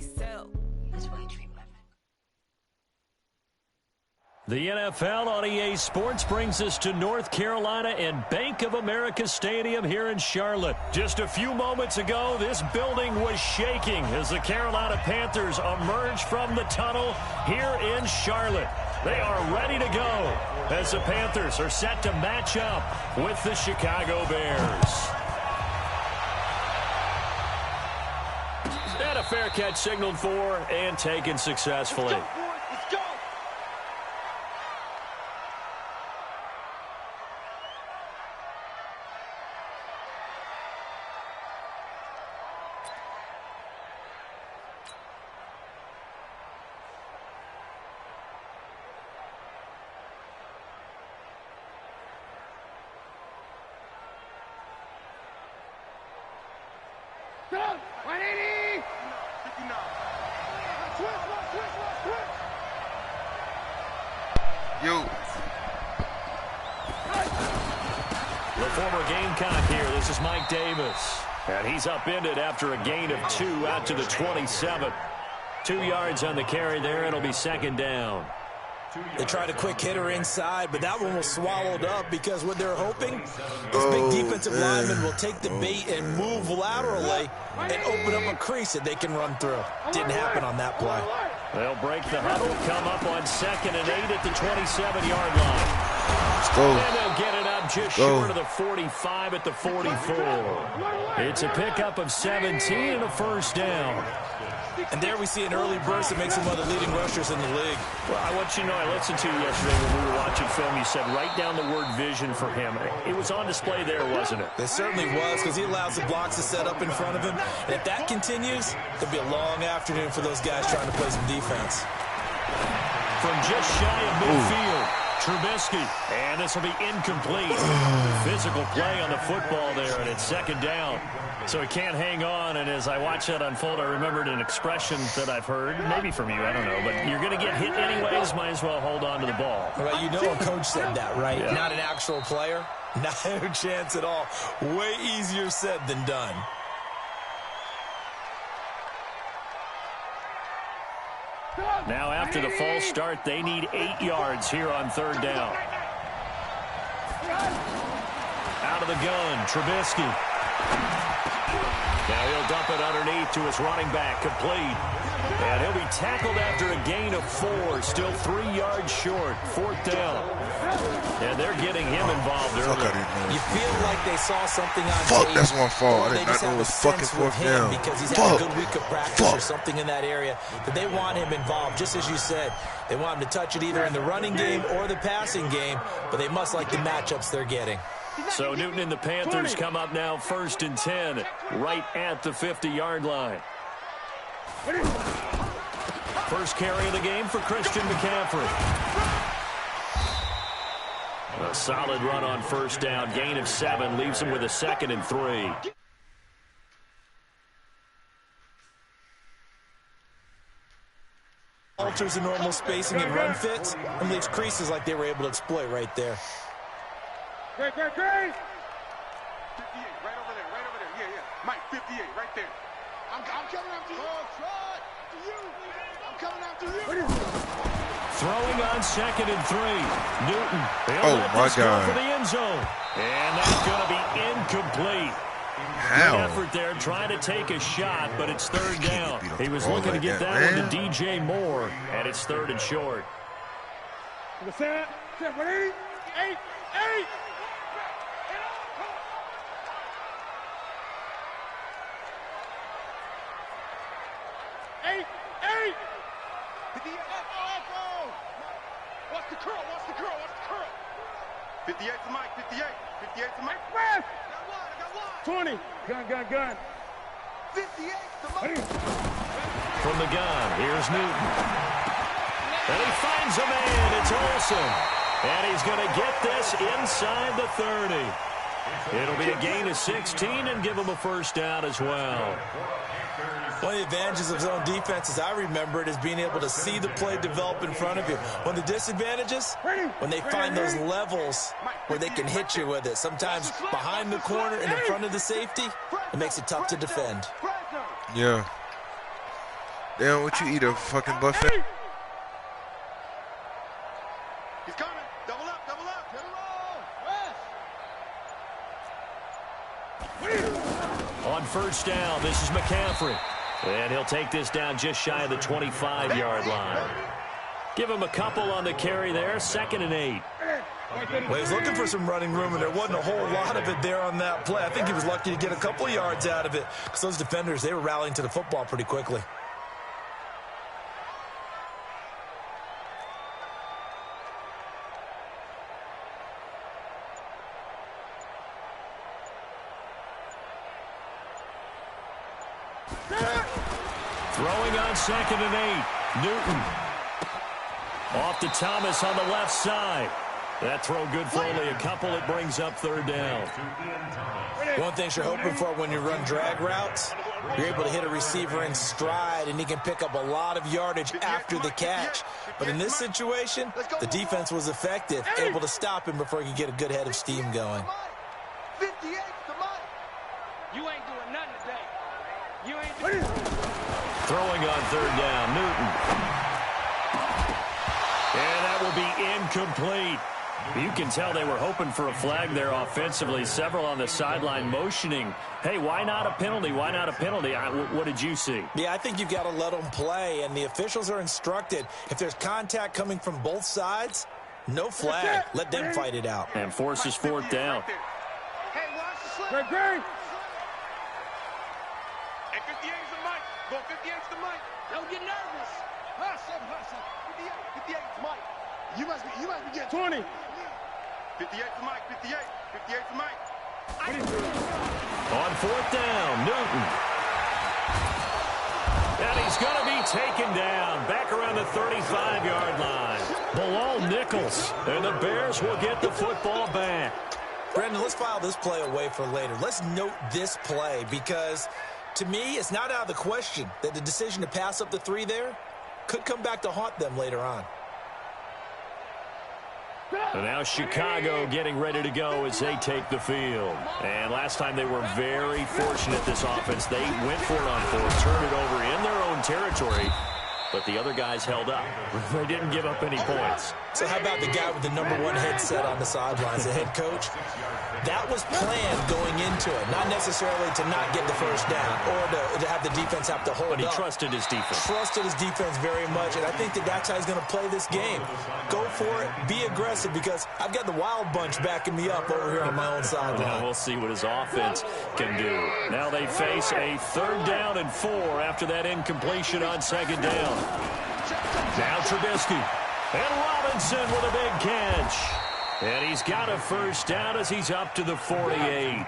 myself. That's why I treat my The NFL on EA Sports brings us to North Carolina and Bank of America Stadium here in Charlotte. Just a few moments ago, this building was shaking as the Carolina Panthers emerged from the tunnel here in Charlotte. They are ready to go as the Panthers are set to match up with the Chicago Bears. And a fair catch signaled for and taken successfully. Davis, and he's upended after a gain of 2 out to the 27. 2 yards on the carry there. It'll be second down. They tried a quick hitter inside, but that one was swallowed up because what they're hoping is big defensive linemen will take the bait and move laterally and open up a crease that they can run through. Didn't happen on that play. They'll break the huddle, come up on 2nd and 8 at the 27-yard line. Let's go. And they'll get it up just short of the 45 at the 44. It's a pickup of 17 and a first down. And there we see an early burst that makes him one of the leading rushers in the league. Well, I want you to know, I listened to you yesterday when we were watching film. You said write down the word vision for him. It was on display there, wasn't it? It certainly was, because he allows the blocks to set up in front of him. And if that continues, it'll be a long afternoon for those guys trying to play some defense. From just shy of midfield, Trubisky. And this will be incomplete. Physical play on the football there, and it's second down. So he can't hang on, and as I watch that unfold, I remembered an expression that I've heard, maybe from you, I don't know, but you're going to get hit anyways, might as well hold on to the ball. Well, you know a coach said that, right? Yeah. Not an actual player. No chance at all. Way easier said than done. Now after the false start, they need 8 yards here on third down. Out of the gun, Trubisky. Now he'll dump it underneath to his running back, complete. And he'll be tackled after a gain of 4, still 3 yards short, 4th down. And they're getting him involved early. You feel like they saw something on tape. That's my fault. I did not know it was fucking 4th down. Because he's had a good week of practice or something in that area. But they want him involved, just as you said. They want him to touch it either in the running game or the passing game, but they must like the matchups they're getting. So Newton and the Panthers come up now 1st and 10, right at the 50-yard line. First carry of the game for Christian McCaffrey. A solid run on first down, gain of 7, leaves him with a 2nd and 3. Alters the normal spacing and run fits and leaves creases like they were able to exploit right there. Great. 58, right over there. Yeah. Mike, 58, right there. I'm coming after you. I'm coming after you. Throwing on 2nd and 3. Newton. Oh, my God. For the end zone. And that's going to be incomplete. How? Good effort there, trying to take a shot, but it's 3rd down. He was looking to get that one to DJ Moore, and it's 3rd and short. Set, ready? 8. 8. Watch the curl. 58 to Mike. 58 to Mike. I got one. 20. Gun. 58 to Mike. From the gun, here's Newton. And he finds a man. It's Olsen. And he's going to get this inside the 30. It'll be a gain of 16 and give him a first down as well. One of the advantages of zone defense, as I remember it, is being able to see the play develop in front of you. One of the disadvantages, when they find those levels where they can hit you with it, sometimes behind the corner and in front of the safety, it makes it tough to defend. Yeah. Damn, what you eat, a fucking buffet? He's coming. Double up, double up. Hit him all. On first down, this is McCaffrey. And he'll take this down just shy of the 25-yard line. Give him a couple on the carry there, 2nd and 8. Well, he was looking for some running room, and there wasn't a whole lot of it there on that play. I think he was lucky to get a couple of yards out of it because those defenders, they were rallying to the football pretty quickly. Throwing on 2nd and 8. Newton. Off to Thomas on the left side. That throw good for only a couple. It brings up 3rd down. One thing you're hoping for when you run drag routes, you're able to hit a receiver in stride, and he can pick up a lot of yardage after the catch. But in this situation, the defense was effective, able to stop him before he could get a good head of steam going. 58 to Mike. You ain't doing nothing today. You ain't doing Throwing on 3rd down, Newton. And that will be incomplete. You can tell they were hoping for a flag there offensively. Several on the sideline motioning, hey, why not a penalty? Why not a penalty? What did you see? Yeah, I think you've got to let them play, and the officials are instructed. If there's contact coming from both sides, no flag. Let them fight it out. And forces 4th down. Hey, watch the slip. Great, great. Hey, 58 is the Mike. Go 58 is the Mike. Don't get nervous. Hustle, hustle. 58 is Mike. You must be getting 20. 58 to Mike. 58 to Mike. On 4th down, Newton. And he's going to be taken down back around the 35-yard line. Bilal Nichols. And the Bears will get the football back. Brandon, let's file this play away for later. Let's note this play because, to me, it's not out of the question that the decision to pass up the 3 there could come back to haunt them later on. And now Chicago getting ready to go as they take the field. And last time they were very fortunate, this offense. They went for it on 4th, turned it over in their own territory, but the other guys held up. They didn't give up any points. So how about the guy with the #1 headset on the sidelines, the head coach? That was planned going into it, not necessarily to not get the first down or to have the defense have to hold up. But he trusted his defense. Trusted his defense very much, and I think that's how he's going to play this game. Go for it, be aggressive, because I've got the wild bunch backing me up over here on my own sideline. Now we'll see what his offense can do. Now they face a 3rd down and 4 after that incompletion on 2nd down. Now Trubisky. And Robinson with a big catch. And he's got a 1st down as he's up to the 48.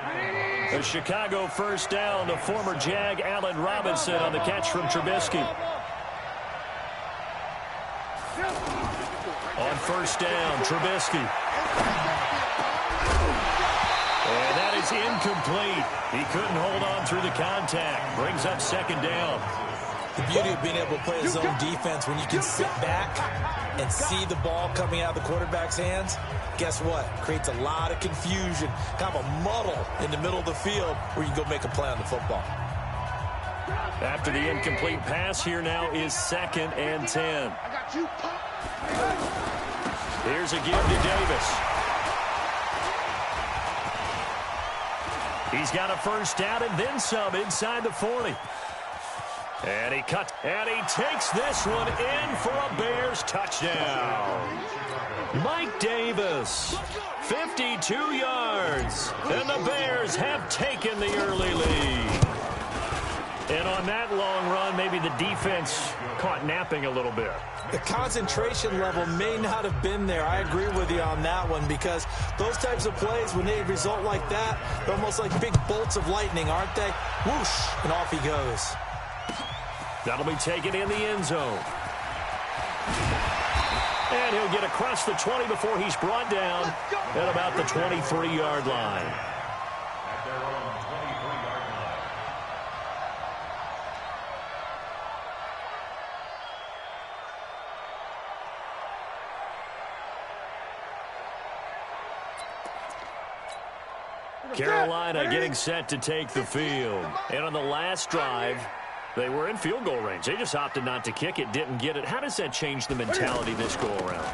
A Chicago 1st down to former Jag Allen Robinson on the catch from Trubisky. On 1st down, Trubisky. And that is incomplete. He couldn't hold on through the contact. Brings up 2nd down. The beauty of being able to play his own defense when you can sit back and see the ball coming out of the quarterback's hands, guess what? Creates a lot of confusion, kind of a muddle in the middle of the field where you can go make a play on the football. After the incomplete pass, here now is 2nd and 10. I got you. Here's a give to Davis. He's got a 1st down and then some inside the 40. And he cuts, and he takes this one in for a Bears touchdown. Mike Davis, 52 yards, and the Bears have taken the early lead. And on that long run, maybe the defense caught napping a little bit. The concentration level may not have been there. I agree with you on that one, because those types of plays, when they result like that, they're almost like big bolts of lightning, aren't they? Whoosh, and off he goes. That'll be taken in the end zone. And he'll get across the 20 before he's brought down at about the 23-yard line. Carolina getting set to take the field. And on the last drive, They were in field goal range. They just opted not to kick it, didn't get it. How does that change the mentality this go-around?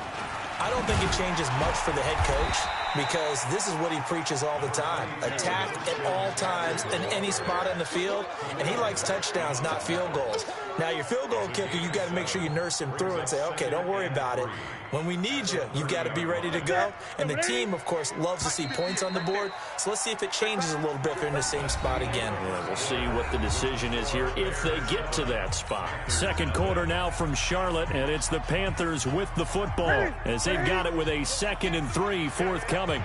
I don't think it changes much for the head coach because this is what he preaches all the time. Attack at all times in any spot on the field, and he likes touchdowns, not field goals. Now, your field goal kicker, you've got to make sure you nurse him through and say, okay, don't worry about it. When we need you, you've got to be ready to go. And the team, of course, loves to see points on the board. So let's see if it changes a little bit if they're in the same spot again. Yeah, we'll see what the decision is here if they get to that spot. Second quarter now from Charlotte, and it's the Panthers with the football as they've got it with a 2nd and 3 forthcoming.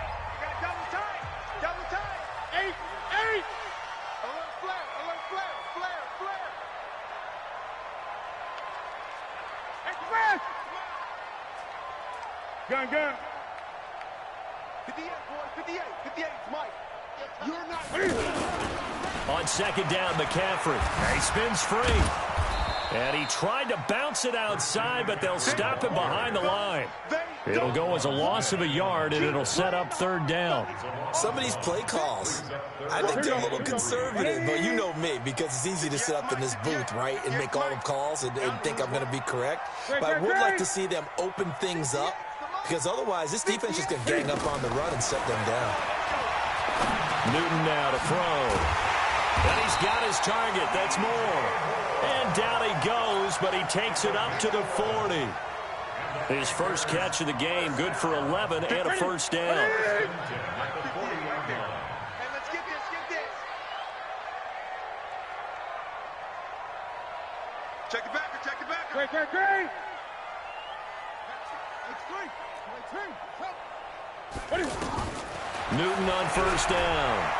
Double time. 8. Alert flare. Express. Gun. 58, boys. 58, Mike. You're not. On second down, McCaffrey. He spins free. And he tried to bounce it outside, but they'll stop him behind the line. It'll go as a loss of a yard, and it'll set up 3rd down. Some of these play calls, I think they're a little conservative, but you know me, because it's easy to sit up in this booth, right, and make all the calls and think I'm going to be correct. But I would like to see them open things up, because otherwise this defense is going to gang up on the run and set them down. Newton now to throw. And he's got his target. That's more. And down he goes, but he takes it up to the 40. His first catch of the game, good for 11 and a first down. Hey, let's get this. Check it back. Great. Newton on first down.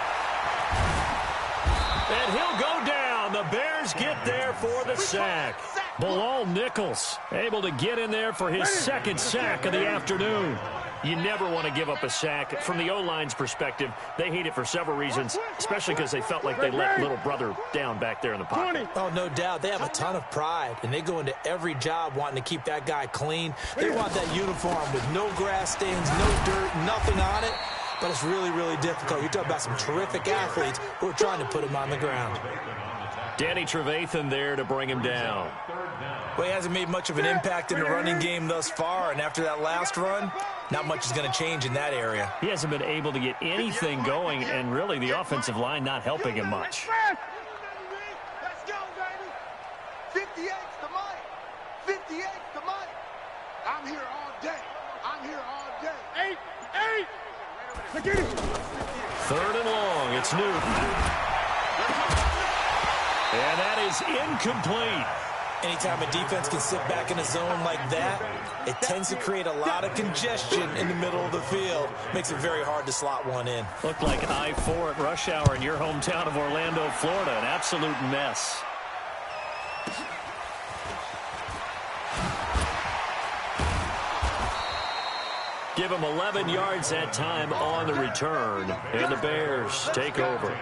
And he'll go down. The Bears get there for the sack. Bilal Nichols able to get in there for his 2nd sack of the afternoon. You never want to give up a sack. From the O-line's perspective, they hate it for several reasons, especially because they felt like they let little brother down back there in the pocket. Oh, no doubt. They have a ton of pride, and they go into every job wanting to keep that guy clean. They want that uniform with no grass stains, no dirt, nothing on it. But it's really, really difficult. You're talking about some terrific athletes who are trying to put him on the ground. Danny Trevathan there to bring him down. Well, he hasn't made much of an impact in the running game thus far, and after that last run, not much is going to change in that area. He hasn't been able to get anything going, and really the offensive line not helping him much. Let's go, baby. 58's the Mike. 58's the Mike. I'm here all day. 8. Get it. 3rd and long. It's Newton. And that is incomplete. Anytime a defense can sit back in a zone like that, it tends to create a lot of congestion in the middle of the field. Makes it very hard to slot one in. Looked like I-4 at rush hour in your hometown of Orlando, Florida. An absolute mess. Give him 11 yards that time on the return. And the Bears take over.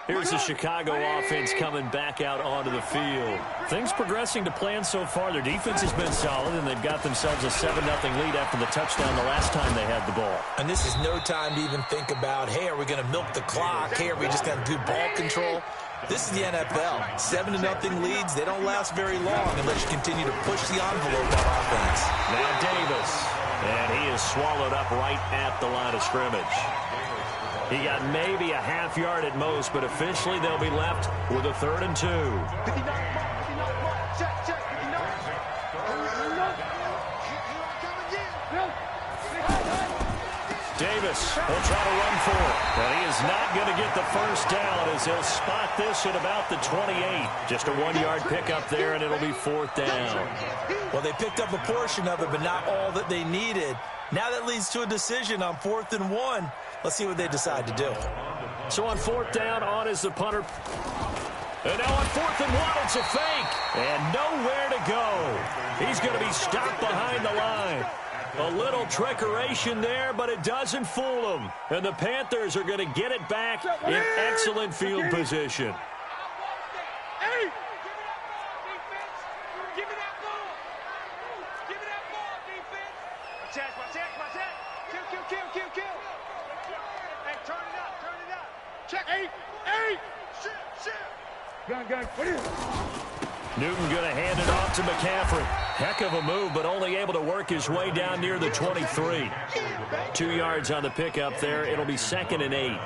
Here's the Chicago offense coming back out onto the field. Things progressing to plan so far. Their defense has been solid, and they've got themselves a 7-0 lead after the touchdown the last time they had the ball. And this is no time to even think about, hey, are we going to milk the clock? Hey, are we just going to do ball control? This is the NFL. 7-0 leads, they don't last very long unless you continue to push the envelope on offense. Now Davis, and he is swallowed up right at the line of scrimmage. He got maybe a half yard at most, but officially they'll be left with a 3rd and 2. Davis will try to run for it, but he is not going to get the first down as he'll spot this at about the 28. Just a 1-yard pickup there, and it'll be 4th down. Well, they picked up a portion of it, but not all that they needed. Now that leads to a decision on 4th and 1. Let's see what they decide to do. So on 4th down, on is the punter. And now on 4th and 1, it's a fake. And nowhere to go. He's going to be stopped behind the line. A little trickeration there, but it doesn't fool him. And the Panthers are going to get it back in excellent field position. Hey! Give me that ball! Give me that ball, defense! Watch out! Kill! Hey, turn Check. 8. Shit. Gun. What is it? Newton going to hand it off to McCaffrey. Heck of a move, but only able to work his way down near the 23. 2 yards on the pickup there. It'll be 2nd and 8.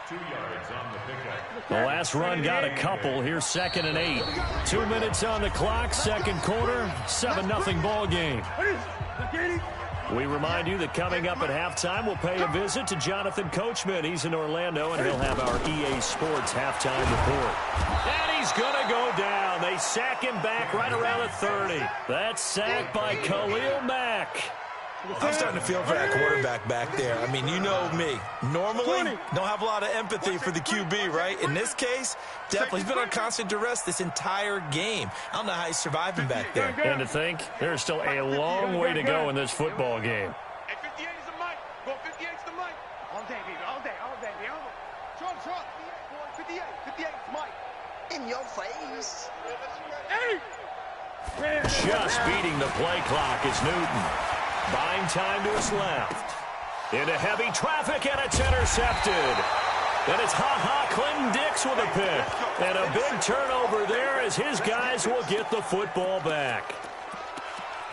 2 yards on the pickup. The last run got a couple. Here's 2nd and 8. 2 minutes on the clock, second quarter, 7-0 ball game. We remind you that coming up at halftime, we'll pay a visit to Jonathan Coachman. He's in Orlando, and he'll have our EA Sports halftime report. And he's going to go down. They sack him back right around the 30. That's sacked by Khalil Mack. I'm starting to feel for that quarterback back there. I mean, you know me. Normally, don't have a lot of empathy for the QB, right? In this case, definitely. He's been on constant duress this entire game. I don't know how he's surviving back there. And to think, there's still a long way to go in this football game. Hey, 58 is the mic. Go 58 is the mic. All day, baby. All day. Trump. 58 is mic. In your face. Hey! Just beating the play clock is Newton. Buying time to his left. Into heavy traffic, and it's intercepted. And it's Clinton Dix with a pick. And a big turnover there as his guys will get the football back.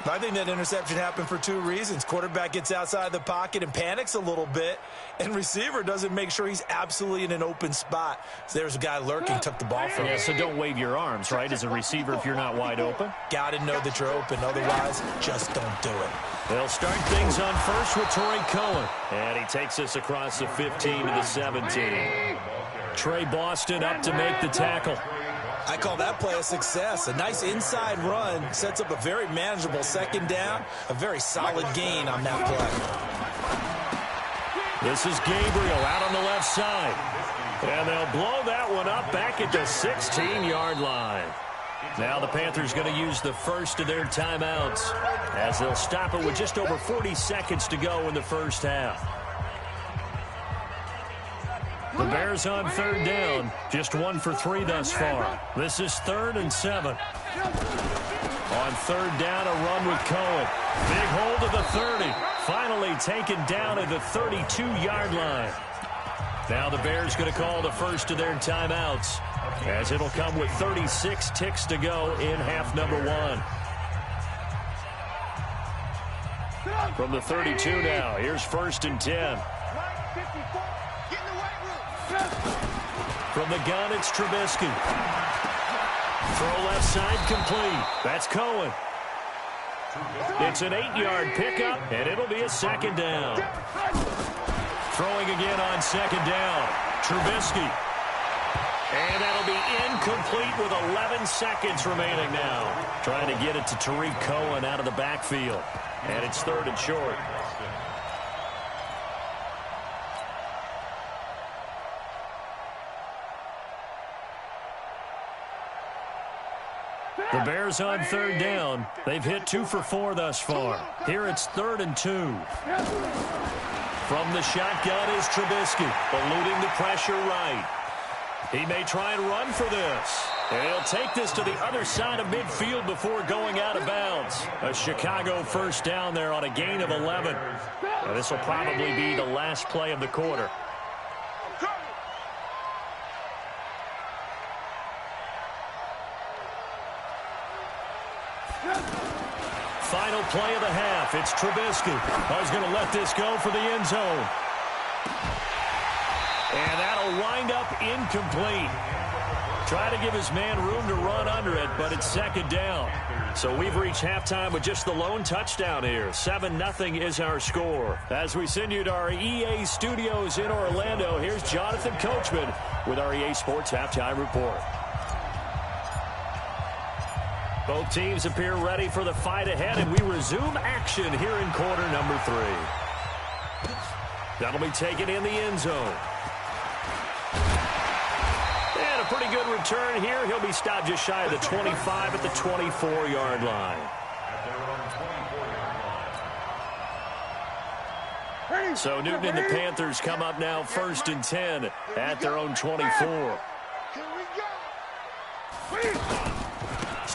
I think that interception happened for 2 reasons. Quarterback gets outside the pocket and panics a little bit, and receiver doesn't make sure he's absolutely in an open spot. So there's a guy lurking, took the ball from him. Yeah, so don't wave your arms, right, as a receiver if you're not wide open. Got to know that you're open. Otherwise, just don't do it. They'll start things on first with Torrey Cohen. And he takes us across the 15 to the 17. Trey Boston up to make the tackle. I call that play a success. A nice inside run sets up a very manageable second down. A very solid gain on that play. This is Gabriel out on the left side. And they'll blow that one up back at the 16-yard line. Now the Panthers going to use the first of their timeouts as they'll stop it with just over 40 seconds to go in the first half. The Bears on third down, just 1 for 3 thus far. This is 3rd and 7. On third down, a run with Cohen. Big hold of the 30. Finally taken down at the 32-yard line. Now the Bears going to call the first of their timeouts as it'll come with 36 ticks to go in half number 1. From the 32 now, here's 1st and 10. From the gun, it's Trubisky. Throw left side complete. That's Cohen. It's an 8-yard pickup, and it'll be a 2nd down. Throwing again on 2nd down. Trubisky. And that'll be incomplete with 11 seconds remaining now. Trying to get it to Tariq Cohen out of the backfield. And it's 3rd and short. The Bears on third down. They've hit 2 for 4 thus far. Here it's 3rd and 2. From the shotgun is Trubisky, eluding the pressure right. He may try and run for this. And he'll take this to the other side of midfield before going out of bounds. A Chicago first down there on a gain of 11. And this will probably be the last play of the quarter. Final play of the half. It's Trubisky. He's going to let this go for the end zone. And that'll wind up incomplete. Try to give his man room to run under it, but it's 2nd down. So we've reached halftime with just the lone touchdown here. 7-0 is our score. As we send you to our EA studios in Orlando, here's Jonathan Coachman with our EA Sports Halftime Report. Both teams appear ready for the fight ahead, and we resume action here in quarter number 3. That'll be taken in the end zone. And a pretty good return here. He'll be stopped just shy of the 25 at the 24-yard line. So Newton and the Panthers come up now 1st and 10 at their own 24.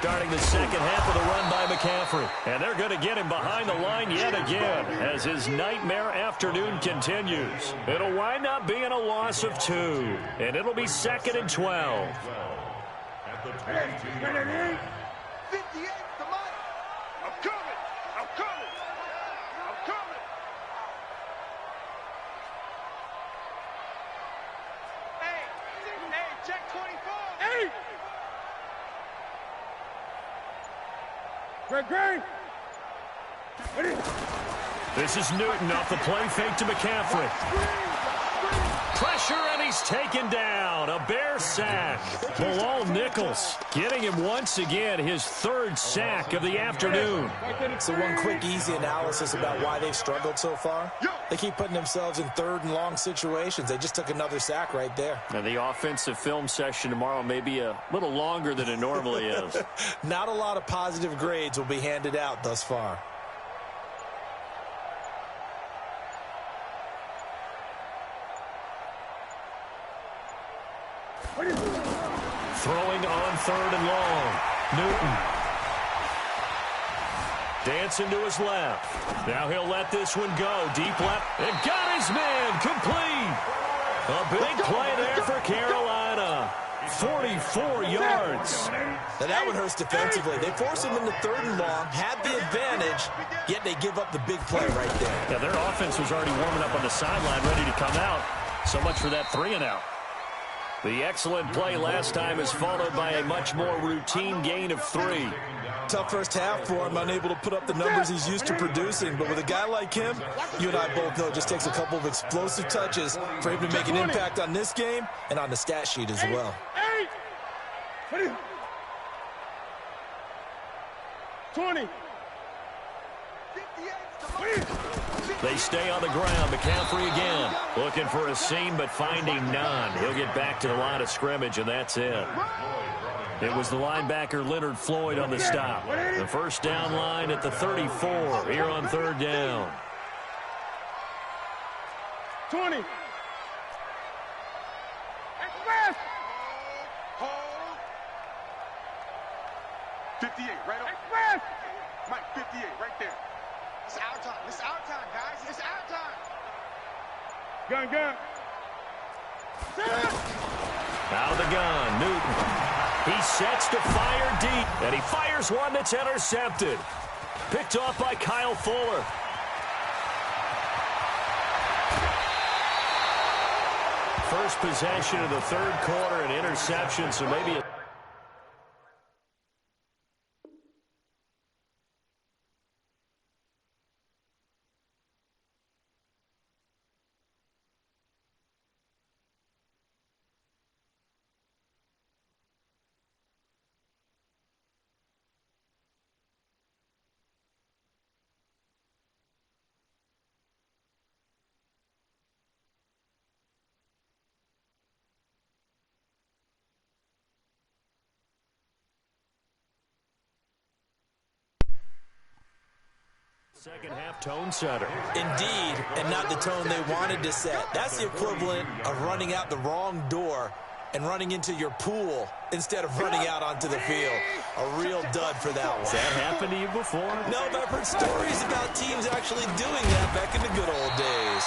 starting the second half of the run by McCaffrey. And they're going to get him behind the line yet again as his nightmare afternoon continues. It'll wind up being a loss of 2, and it'll be 2nd and 12. At the 22-yard 58, come on. I'm coming. I'm coming. I'm coming. Hey, check 24. Hey! Great. This is Newton off the play fake to McCaffrey. Pressure, and he's taken down. A Bear sack. Bilal Nichols getting him once again his 3rd sack of the afternoon. So one quick, easy analysis about why they've struggled so far. They keep putting themselves in 3rd and long situations. They just took another sack right there. And the offensive film session tomorrow may be a little longer than it normally is. Not a lot of positive grades will be handed out thus far. Throwing on 3rd and long. Newton. Dancing to his left. Now he'll let this one go. Deep left. And got his man. Complete. A big play there for Carolina. 44 yards. Now that one hurts defensively. They force him into 3rd and long, had the advantage, yet they give up the big play right there. Yeah, their offense was already warming up on the sideline, ready to come out. So much for that 3 and out. The excellent play last time is followed by a much more routine gain of 3. Tough first half for him, unable to put up the numbers he's used to producing. But with a guy like him, you and I both know it just takes a couple of explosive touches for him to make an impact on this game and on the stat sheet as well. 20. They stay on the ground. McCaffrey again. Looking for a seam, but finding none. He'll get back to the line of scrimmage, and that's it. It was the linebacker Leonard Floyd on the stop. The first down line at the 34 here on 3rd down. 20. Express. Hold. 58, right on. Express. Mike, 58, right there. It's our time. It's our time, guys. It's our time. Gun. Out of the gun, Newton. He sets to fire deep, and he fires one that's intercepted. Picked off by Kyle Fuller. First possession of the 3rd quarter, an interception, so maybe a second half tone setter. Indeed, and not the tone they wanted to set. That's the equivalent of running out the wrong door and running into your pool instead of running out onto the field. A real dud for that one. Has that happened to you before? No, but I've heard stories about teams actually doing that back in the good old days.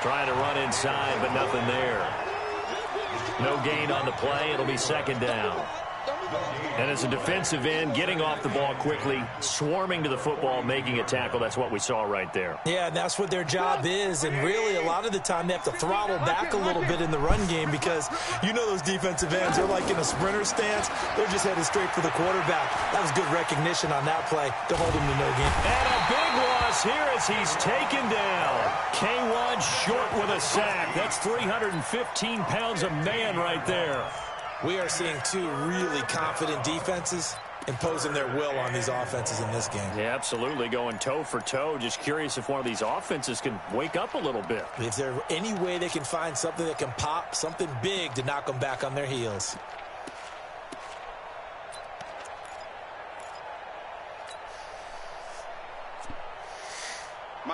Trying to run inside, but nothing there. No gain on the play. It'll be 2nd down. And as a defensive end, getting off the ball quickly, swarming to the football, making a tackle, that's what we saw right there. Yeah, and that's what their job is. And really, a lot of the time, they have to throttle back a little bit in the run game because you know those defensive ends, they're like in a sprinter stance. They're just headed straight for the quarterback. That was good recognition on that play to hold him to no gain. And a big loss here as he's taken down. K1 short with a sack. That's 315 pounds of man right there. We are seeing 2 really confident defenses imposing their will on these offenses in this game. Yeah, absolutely, going toe for toe. Just curious if one of these offenses can wake up a little bit. Is there any way they can find something that can pop, something big to knock them back on their heels?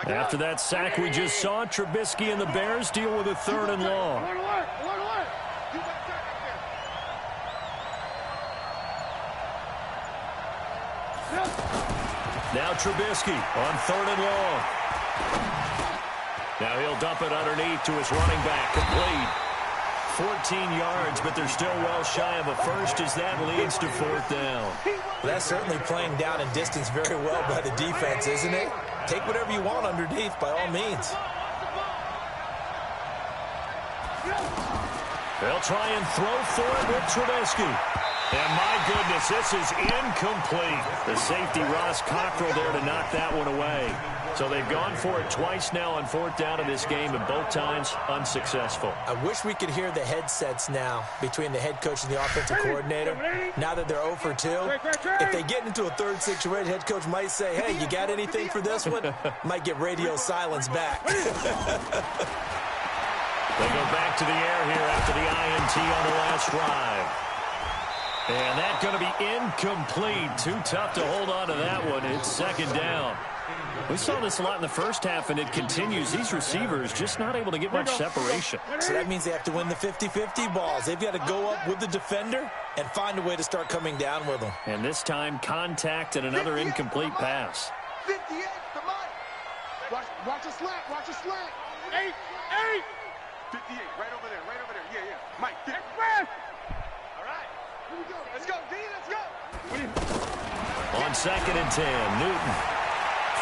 After that sack we just saw, Trubisky and the Bears deal with a 3rd and long. Now Trubisky on 3rd and long. Now he'll dump it underneath to his running back. Complete. 14 yards, but they're still well shy of a first as that leads to 4th down. Well, that's certainly playing down in distance very well by the defense, isn't it? Take whatever you want underneath by all means. They'll try and throw for it with Trubisky. And my goodness, this is incomplete. The safety, Ross Cockrell, there to knock that one away. So they've gone for it twice now on 4th down in this game, and both times unsuccessful. I wish we could hear the headsets now between the head coach and the offensive coordinator. Now that they're 0 for 2, if they get into a 3rd situation, head coach might say, hey, you got anything for this one? Might get radio silence back. They go back to the air here after the INT on the last drive. And that's going to be incomplete. Too tough to hold on to that one. It's 2nd down. We saw this a lot in the first half, and it continues. These receivers just not able to get much separation. So that means they have to win the 50-50 balls. They've got to go up with the defender and find a way to start coming down with them. And this time, contact and another incomplete pass. 58 to Mike. Watch a slant. Watch a slant. 8. 58, right over there. Yeah. Mike, 50. All right. Here we go. Let's go, D. Let's go. On 2nd and 10, Newton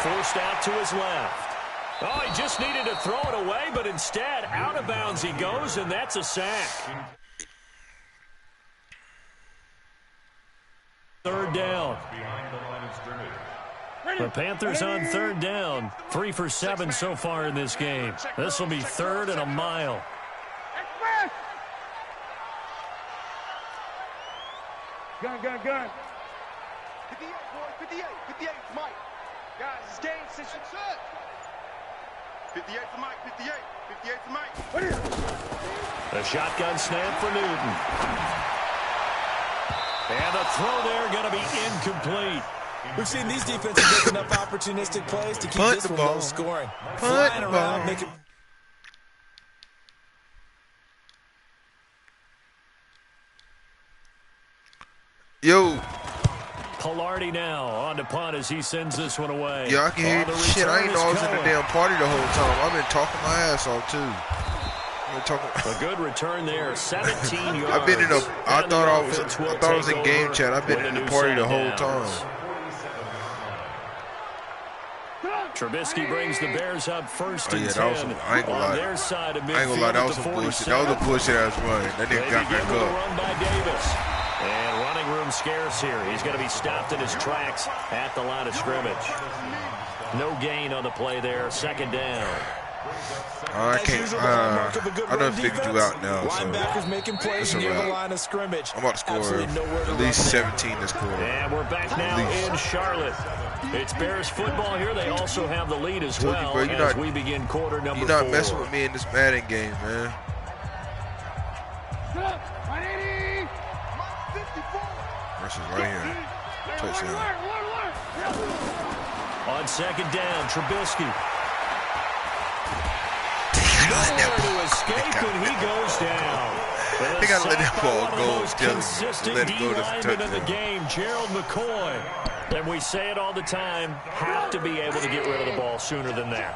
forced out to his left. Oh, he just needed to throw it away, but instead, out of bounds he goes, and that's a sack. 3rd down. The Panthers on 3rd down. 3 for 7 so far in this game. This will be 3rd and a mile. Gun. 58, boy. 58, Mike. Guys, it's game situation. 58 to Mike. 58 to Mike. The shotgun snap for Newton. And the throw there going to be incomplete. We've seen these defenses make enough opportunistic plays to keep this one low scoring. Flying around, making... Yo. Pilardi now on to punt as he sends this one away. Yeah, I can hear the shit. I ain't know I was in the damn party the whole time. I've been talking my ass off, too. A good return there, 17 yards. I've been in a. I thought I was in game chat. I've been in the party the whole time. Trubisky brings the Bears up 1st and 10 on their side of midfield. I ain't gonna lie, that was some bullshit. That was a bullshit ass run. That nigga got back up. Run by Davis. And running room scarce here. He's going to be stopped in his tracks at the line of scrimmage. No gain on the play there. 2nd down. I can't. I done figured you out now. Linebackers making plays near the line of scrimmage. I'm about to score at least 17 this quarter. And we're back now in Charlotte. It's Bears football here. They also have the lead as well as we begin quarter number 4. You're not messing with me in this Madden game, man. Versus right here. Touchdown. On 2nd down, Trubisky. Nowhere to escape, and he goes down. They got to let that ball go. Consistent Let it go to D-lineman in the game, Gerald McCoy. And we say it all the time, have to be able to get rid of the ball sooner than that.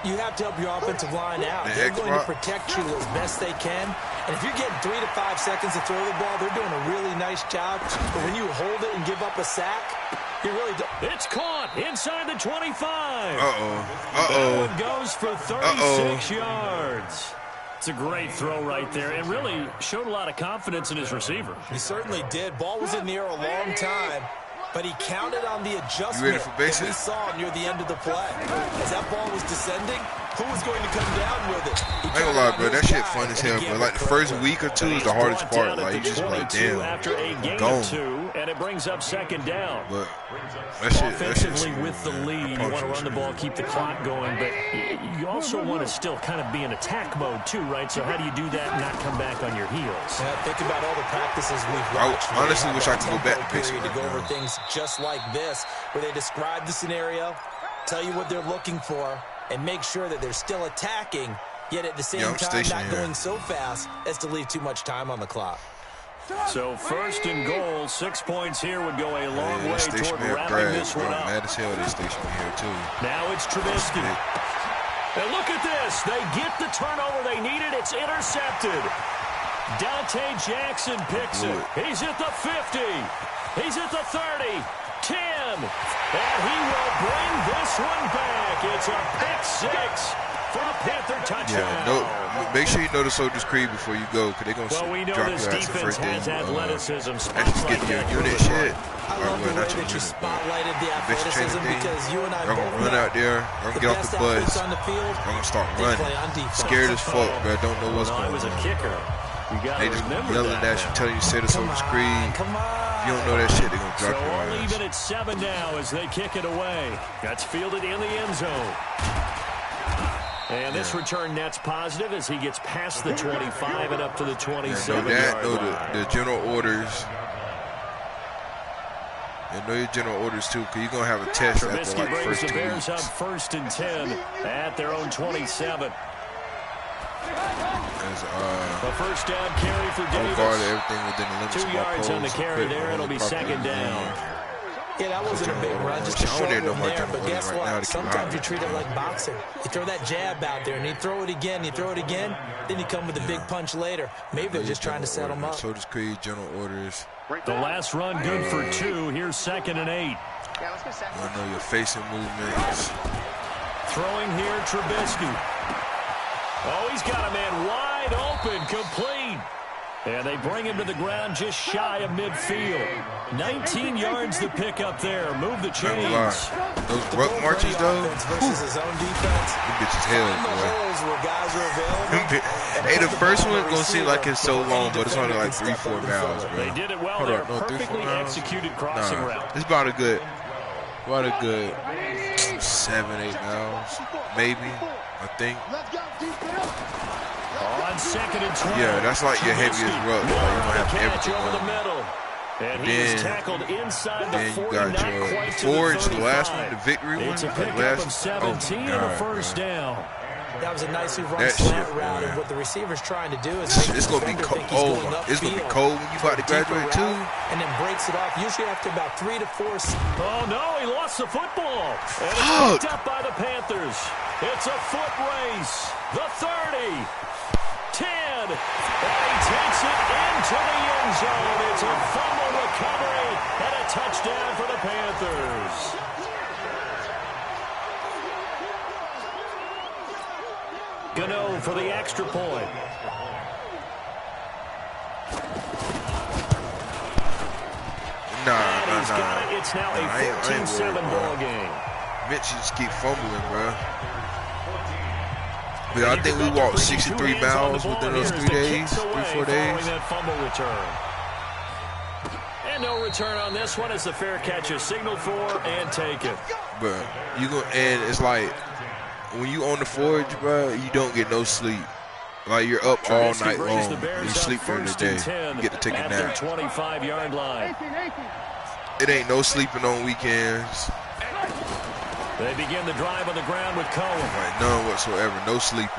You have to help your offensive line out. They're going to protect you as best they can. And if you're getting 3 to 5 seconds to throw the ball, they're doing a really nice job. But when you hold it and give up a sack, you really don't. It's caught inside the 25. That one goes for 36 yards. It's a great throw right there, and really showed a lot of confidence in his receiver. He certainly did. Ball was in the air a long time, but he counted on the adjustment that we saw near the end of the play. As that ball was descending, who was going to come down with it? I ain't gonna lie, bro. That shit fun as hell, bro. Like, the first week or 2 is the hardest part. Like, you just like, damn, after a gain of 2, and it brings up 2nd down. But that shit, offensively with the lead, you want to run the ball, keep the clock going, but you also want to still kind of be in attack mode too, right? So how do you do that and not come back on your heels? Yeah, think about all the practices we've watched. I honestly wish I could go back to period to go over things just like this, where they describe the scenario, tell you what they're looking for, and make sure that they're still attacking, yet at the same time not going so fast as to leave too much time on the clock. So first and goal, 6 points here would go a long way toward wrapping this one up. Mad as hell they station me here too. Now it's Trubisky. And look at this. They get the turnover they needed. It's intercepted. Dante Jackson picks it. He's at the 50. He's at the 30. 10. And he will bring this one back. It's a pick six for a Panther touchdown. Yeah, make sure you know the Soldier's Creed before you go, because they're going to drop this your ass the defense first day. has athleticism. Actually get your unit shit. I love the way that you spotlighted the athleticism because you and I both know. Run out there. I'm going to get off the bus. On the field, I'm going to start running. Scared as fuck, but I don't know what's going on. I was a kicker. They just yelling at you, telling you to say the Soldier's Creed. If you don't know that shit, they're going to drop your ass. So even at 7 now as they kick it away. That's fielded in the end zone. And this return net's positive as he gets past the 25 and up to the 27-yard line. The general orders. And know your general orders too, because you're going to have a test after like brings first the 2 Bears weeks. up first and 10 at their own 27. A first down carry for Davis. Everything within the limits 2 yards on the carry there. It'll be second down. Yeah, that wasn't a big run, just a short one there. But guess what? Sometimes you treat it like boxing. You throw that jab out there, and you throw it again, then you come with a big punch later. Maybe they're just trying to set them up. So just create general orders. The last run good for 2. Here's 2nd and 8. Yeah, let's go second. I know your facing movements. Throwing here, Trubisky. Oh, he's got a man wide open, complete. And they bring him to the ground just shy of midfield. 19 yards to pick up there. Move the chains. Those ruck marches, though. Versus his own defense. Them bitches hell, boy. Hey, the first one gonna seem like it's so long, but it's only like 3-4 miles, bro. They did it well there. Perfectly executed crossing route. It's about a good 7-8 miles, maybe. I think. On 2nd and 12. Yeah, that's like your heaviest ruck. Like, you don't have everything over the on. middle. And he's tackled inside the 40, you got your Forge, the last one, the victory one. It's a pickup of 17 and a first down. That was a nicely run slant route, and what the receiver's trying to do is make it's gonna be cold. It's gonna be cold when you about to graduate too. And then breaks it off. Usually after about 3 to 4. Oh no, he lost the football. And it's picked up by the Panthers. It's a foot race. The 30. 10. And he takes it into the end zone. It's a fumble recovery and a touchdown for the Panthers. Gano for the extra point. Nah. It's now a 14-7 ball game. Mitch just keep fumbling, bro. But I think we walked 63 miles within those 3 days, 3-4 days. That fumble return. And no return on this one as the fair catch is signaled for and taken. But you go, and it's like when you on the Forge, bro, you don't get no sleep. Like you're up all night long. You sleep during the day. You get to take a nap. 25-yard line. It ain't no sleeping on weekends. They begin the drive on the ground with Cohen. Like none whatsoever. No sleeping.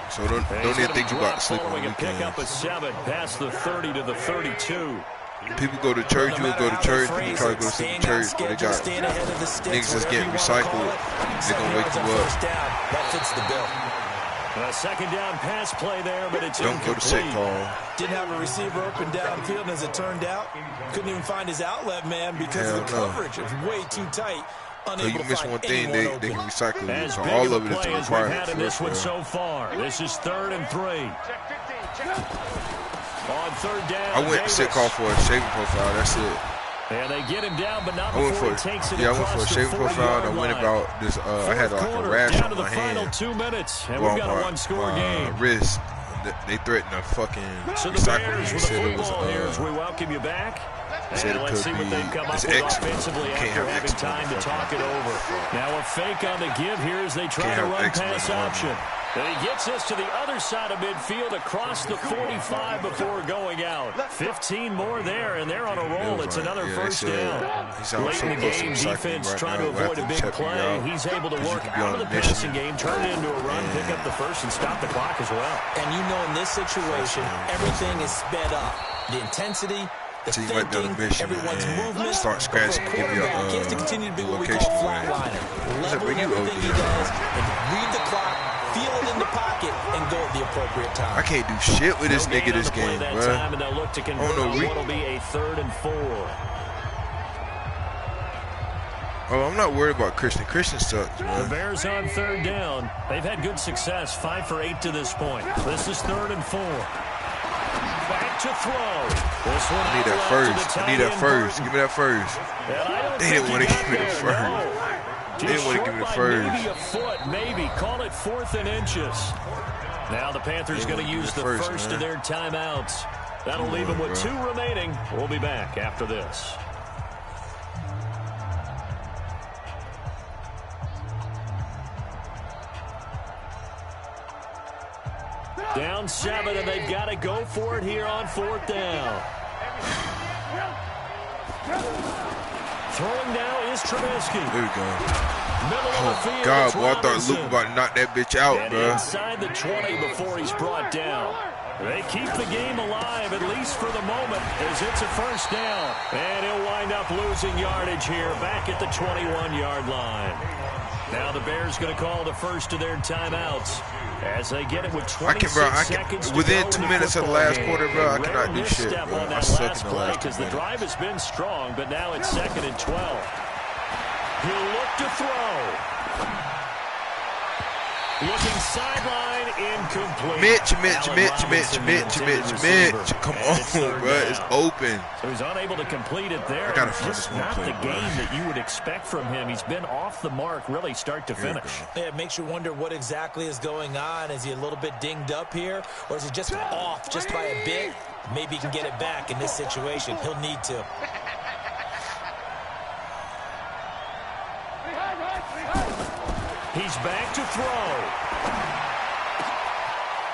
So don't even think you about to sleep on weekends. Pick up a 7 past the 30 to the 32. People go to church, you go to church, people try to go to sleep in church, but they got niggas that's getting recycled. They're going to wake you up. That fits the bill. A second down pass play there, but it's don't go to sick call. Didn't have a receiver open downfield, and as it turned out, couldn't even find his outlet man because of the coverage. It was way too tight. So you miss one thing, they can recycle it. So all of it is a requirement for this one so far. This is 3rd and 3. On 3rd down, I went to sick call for a shaving profile. That's it. And they get him down, but not before he takes it. I went for a shaving profile. And I went about this. I had like a rash on my hand. Final 2 minutes, and we've got a one-score game. Wrist. They threatened to fucking recycle me. They said it was. We welcome you back. Said it let's see what they've come up with offensively after having time to talk it over. Now a fake on the give here as they try to run pass option. And he gets us to the other side of midfield across the 45 before going out. 15 more there, and they're on a roll. It's another first down. Late in the game, defense trying to avoid a big play. He's able to work out of the passing game, turn it into a run, pick up the first, and stop the clock as well. And you know in this situation, everything is sped up. The intensity, the thinking, everyone's movement. Start scratching and give you a he has to continue to be what we call flatliner. Leveling everything he does and read the clock, feel it in the pocket, and go at the appropriate time. I can't do shit with this nigga this game, bro. And they'll look to convert on what'll be a 3rd and 4. Oh, I'm not worried about Christian. Christian sucks, man. The Bears on 3rd down. They've had good success, 5 for 8 to this point. This is 3rd and 4. Back to throw. This one I need that first. I need that first. Give me that first. They didn't want to give me the first. They didn't want to give me the first. Maybe a foot, maybe. Call it 4th and inches. Now the Panthers going to use the first of their timeouts. That'll leave them with 2 remaining. We'll be back after this. Down 7, and they've got to go for it here on 4th down. Throwing now is Trubisky. There we go. Middle of the field, God, boy, I thought Luke about to knock that bitch out, and bro. Inside the 20 before he's brought down. They keep the game alive, at least for the moment, as it's a first down. And he'll wind up losing yardage here, back at the 21-yard line. Now the Bears going to call the first of their timeouts as they get it with 26 seconds to within go 2 in the minutes of the football last game. quarter, bro, I cannot do shit, Misstep bro. on I that suck last in the play last 2 because the minutes. drive has been strong, but now it's 2nd and 12. He'll look to throw. Looking sideline, incomplete. Mitch. Come on, bro. It's open. So he's unable to complete it there. I gotta find Just this one not play, the bro. game that you would expect from him. He's been off the mark, really, start to finish. Yeah, it makes you wonder what exactly is going on. Is he a little bit dinged up here, or is he just off just by a bit? Maybe he can get it back in this situation. He'll need to. He's back to throw.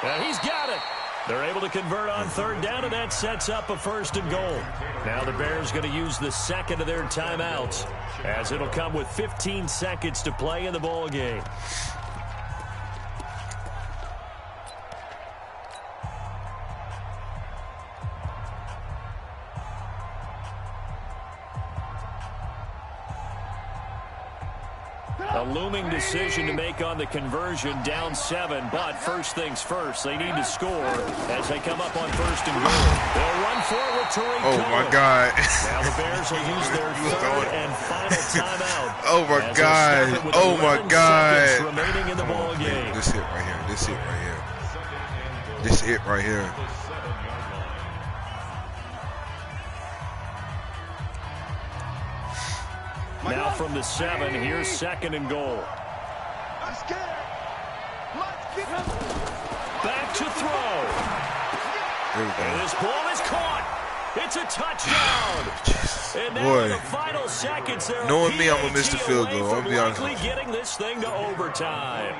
And he's got it. They're able to convert on 3rd down, and that sets up a 1st and goal. Now the Bears going to use the 2nd of their timeouts, as it'll come with 15 seconds to play in the ball game. A looming decision to make on the conversion, down 7, but first things first, they need to score as they come up on 1st and goal. They'll run for it with Tariq Oh, Cohen. my God. Now the Bears will use their 3rd and final timeout. Oh, my God. Oh, my God. Remaining in the ball game. This hit right here. This hit right here. This hit right here. Now from the 7, here's 2nd and goal. Let's get it. Let's get it. Back to throw. There we And go. this ball is caught. It's a touchdown. And now Boy. in the final seconds, they're Knowing me, I'm gonna miss the field goal. I'm gonna be honest likely with you. getting this thing to overtime.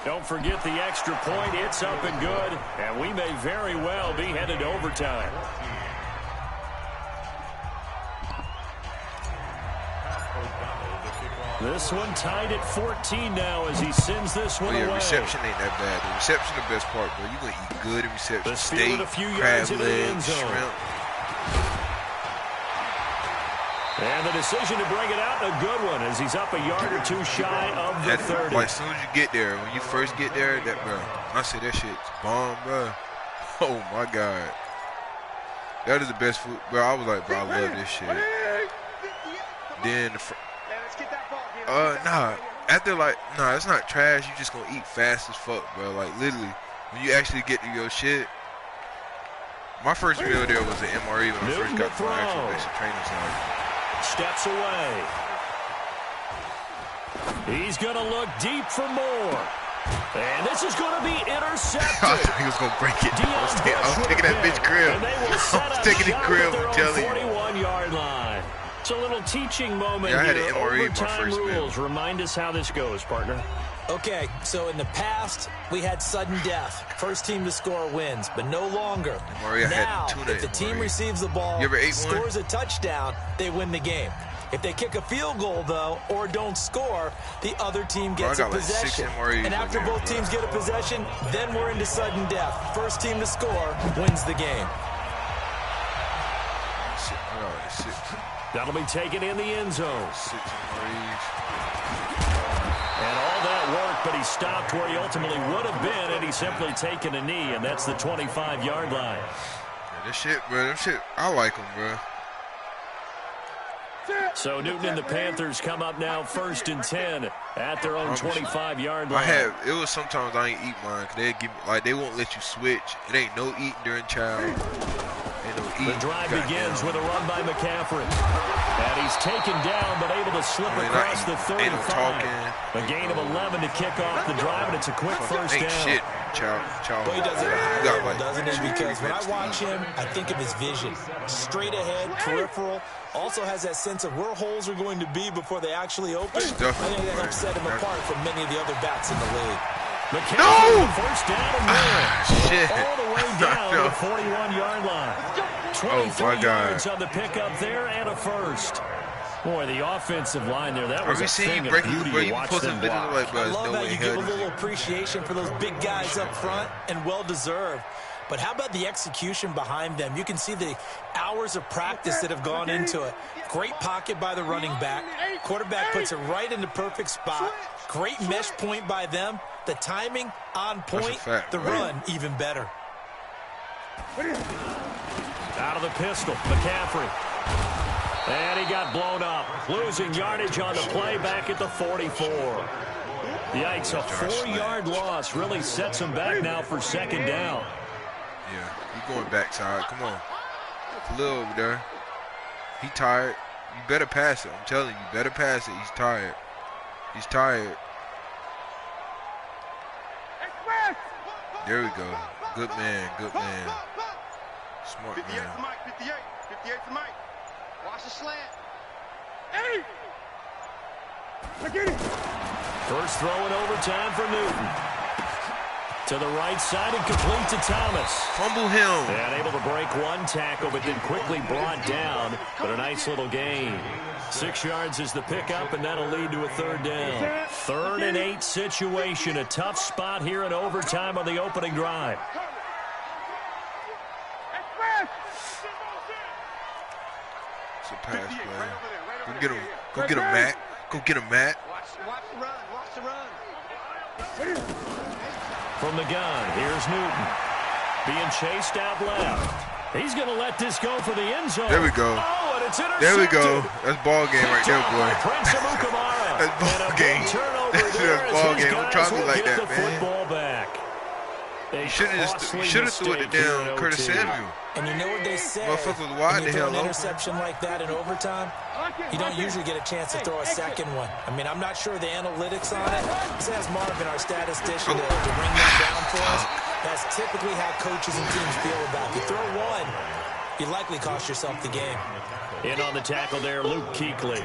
Don't forget the extra point. It's up and good, and we may very well be headed to overtime. This one tied at 14 now as he sends this one away. Reception ain't that bad. The reception the best part, bro. You gonna eat good in reception. Let's field Steak, it a few crab yards into the end legs, zone. shrimp. And the decision to bring it out, a good one, as he's up a yard or 2 shy of the 30. Like, as soon as you get there, when you first get there, that, bro, I say that shit's bomb, bro. Oh, my God. That is the best food. Bro, I was like, bro, I love this shit. Then, nah. After, like, nah, it's not trash. You just gonna eat fast as fuck, bro. Like, literally, when you actually get to your shit. My first meal there was an MRE when I first got to my actual basic training center. Steps away. He's going to look deep for more. And this is going to be intercepted. I thought he was going to break it. I was taking that bitch crib. I was taking the crib, I'm telling you. 41-yard line. It's a little teaching moment Yeah, I had here. an MRE my Overtime first rules. Remind us how this goes, partner. Okay, so in the past, we had sudden death. First team to score wins, but no longer. Maria now, had if the team receives the ball, You ever ate one? scores a touchdown, they win the game. If they kick a field goal, though, or don't score, the other team gets a possession. And after both teams get a possession, then we're into sudden death. First team to score wins the game. That'll be taken in the end zone. And all that work, but he stopped where he ultimately would have been, and he's simply taken a knee, and that's the 25-yard line. Yeah, this shit, bro, them shit, I like them, bro. So Newton and the Panthers come up now 1st and 10 at their own 25-yard line. It was sometimes I ain't eat mine, because they give me, like, they won't let you switch. It ain't no eating during child. Ain't no eating. The drive begins with a run by McCaffrey. And he's taken down, but able to slip across the 35. A gain of 11 to kick off the drive, and it's a quick first down. Shit, child. Well, he does it at a high level, doesn't he? Because when I watch him, I think of his vision. Straight ahead, peripheral. Also has that sense of where holes are going to be before they actually open. I think that helps set him apart from many of the other backs in the league. McCaffrey, first down and more. Shit. All the way down to the 41-yard line. 23 yards on the pickup there and a first. Boy, the offensive line there, that was a thing of beauty to watch them block. I love how you give a little appreciation for those big guys up front, and well-deserved. But how about the execution behind them? You can see the hours of practice that have gone into it. Great pocket by the running back. Quarterback puts it right in the perfect spot. Great mesh point by them. The timing on point. The run even better. Out of the pistol, McCaffrey. And he got blown up. Losing yardage on the play back at the 44. Yikes, a 4-yard loss really sets him back now for second down. Yeah, he's going backside. Come on. Khalil over there. He tired. You better pass it. I'm telling you, you better pass it. He's tired. He's tired. There we go. Good man. Good man. Smart man. 58 to Mike. 58 to Mike. Watch the slant. Hey! Look at it. First throw in overtime for Newton. To the right side and complete to Thomas. Fumble him. And able to break one tackle, but then quickly brought down. But a nice little gain. 6 yards is the pickup, and that'll lead to a third down. 3rd and 8 situation. A tough spot here in overtime on the opening drive. It's a pass play. Go get him. Go get him, Matt. Go get him, Matt. Watch the run. Watch the run. From the gun, here's Newton. Being chased out left. He's going to let this go for the end zone. There we go. Oh, and it's intercepted. There we go. That's ball game right there, boy. That's ball game. That's ball game. Don't try me like that, man. Football back. You should have threw it down Curtis Samuel. And you know what they say, Motherfucker was wide when you the throw hell an interception like that in overtime, you don't usually get a chance to throw a second one. I mean, I'm not sure the analytics on it. This has Marvin, our statistician, to bring that down for us. That's typically how coaches and teams feel about it. You throw one, you likely cost yourself the game. In on the tackle there, Luke Kuechly.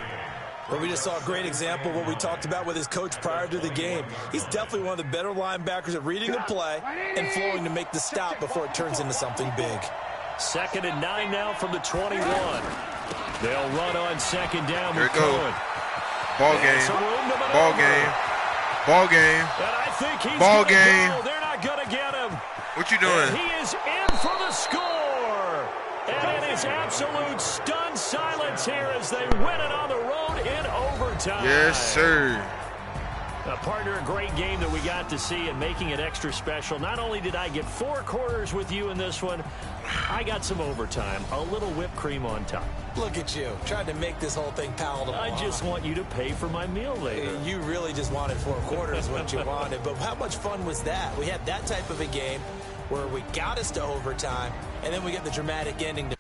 Well, we just saw a great example of what we talked about with his coach prior to the game. He's definitely one of the better linebackers at reading a play and flowing to make the stop before it turns into something big. 2nd and 9 now from the 21. They'll run on second down with Cohen. Ball game. Ball game. Ball game. And I think he's ball game. Go. They're not going to get him. What you doing? And he is in for the score. And it is absolute stunned silence here as they win it on the road in overtime. Yes, sir. Partner, a great game that we got to see and making it extra special. Not only did I get 4 quarters with you in this one, I got some overtime, a little whipped cream on top. Look at you, trying to make this whole thing palatable. I just want you to pay for my meal later. You really just wanted 4 quarters what you wanted, but how much fun was that? We had that type of a game where we got us to overtime, and then we get the dramatic ending to